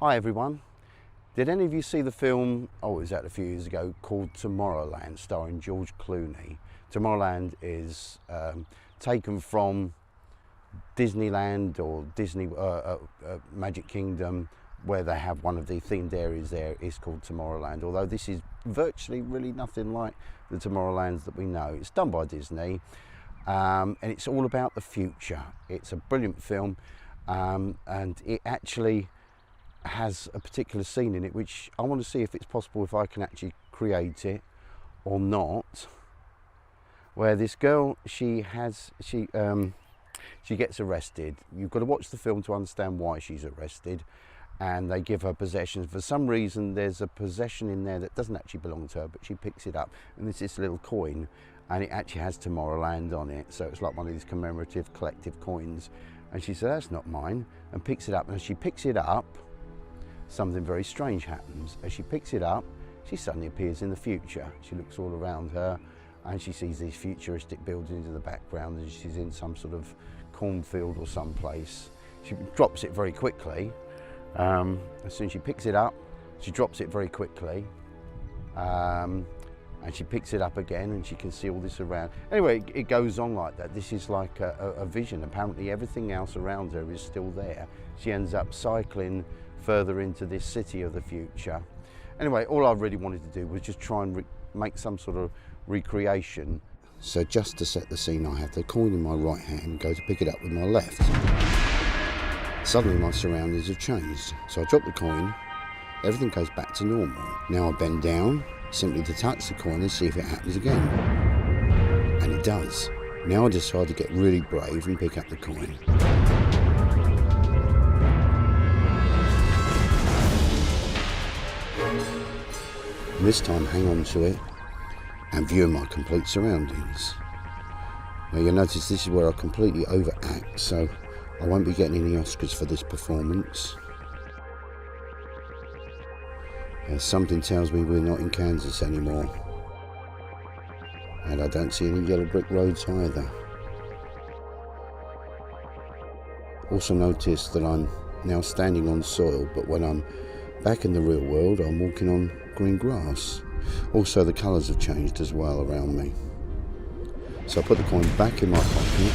Hi everyone. Did any of you see the film, it was out a few years ago, called Tomorrowland, starring George Clooney? Tomorrowland is taken from Disneyland or Disney Magic Kingdom, where they have one of the themed areas there is called Tomorrowland, although this is virtually really nothing like the Tomorrowlands that we know. It's done by Disney, and it's all about the future. It's a brilliant film, and it actually has a particular scene in it which I want to see if it's possible, if I can actually create it or not, where this girl, she gets arrested. You've got to watch the film to understand why she's arrested, and they give her possessions. For some reason there's a possession in there that doesn't actually belong to her, but she picks it up, and it's this little coin, and it actually has Tomorrowland on it, so it's like one of these commemorative collective coins, and she said, that's not mine, and picks it up. And as she picks it up, something very strange happens. As she picks it up, she suddenly appears in the future. She looks all around her and she sees these futuristic buildings in the background, and she's in some sort of cornfield or someplace. She drops it very quickly. As soon as she picks it up, she drops it very quickly. And she picks it up again, and she can see all this around. Anyway, it goes on like that. This is like a vision. Apparently everything else around her is still there. She ends up cycling further into this city of the future. Anyway, all I really wanted to do was just try and make some sort of recreation. So just to set the scene, I have the coin in my right hand, go to pick it up with my left. Suddenly my surroundings have changed. So I drop the coin, everything goes back to normal. Now I bend down, simply to touch the coin and see if it happens again. And it does. Now I decide to get really brave and pick up the coin. And this time hang on to it and view my complete surroundings. Now you'll notice this is where I completely overact, so I won't be getting any Oscars for this performance. Something tells me we're not in Kansas anymore. And I don't see any yellow brick roads either. Also notice that I'm now standing on soil, but when I'm back in the real world, I'm walking on green grass. Also, the colours have changed as well around me. So I put the coin back in my pocket,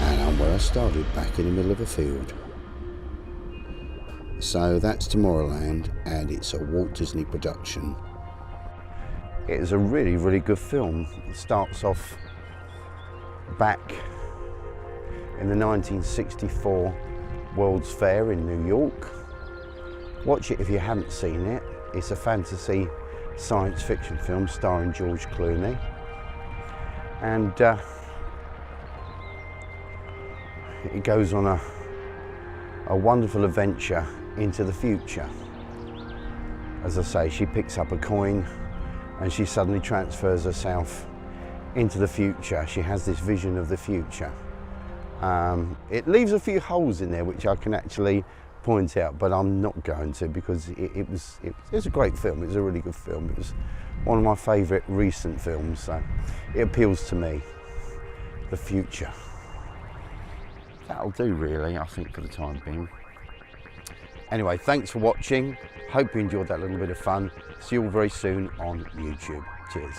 and I'm where I started, back in the middle of a field. So that's Tomorrowland, and it's a Walt Disney production. It is a really, really good film. It starts off back in the 1964 World's Fair in New York. Watch it if you haven't seen it. It's a fantasy science fiction film starring George Clooney. And it goes on a wonderful adventure into the future. As I say, she picks up a coin and she suddenly transfers herself into the future. She has this vision of the future. It leaves a few holes in there which I can actually point out, but I'm not going to, because it was a great film. It was a really good film. It was one of my favourite recent films, so it appeals to me. The future. That'll do really, I think, for the time being. Anyway, thanks for watching. Hope you enjoyed that little bit of fun. See you all very soon on YouTube. Cheers.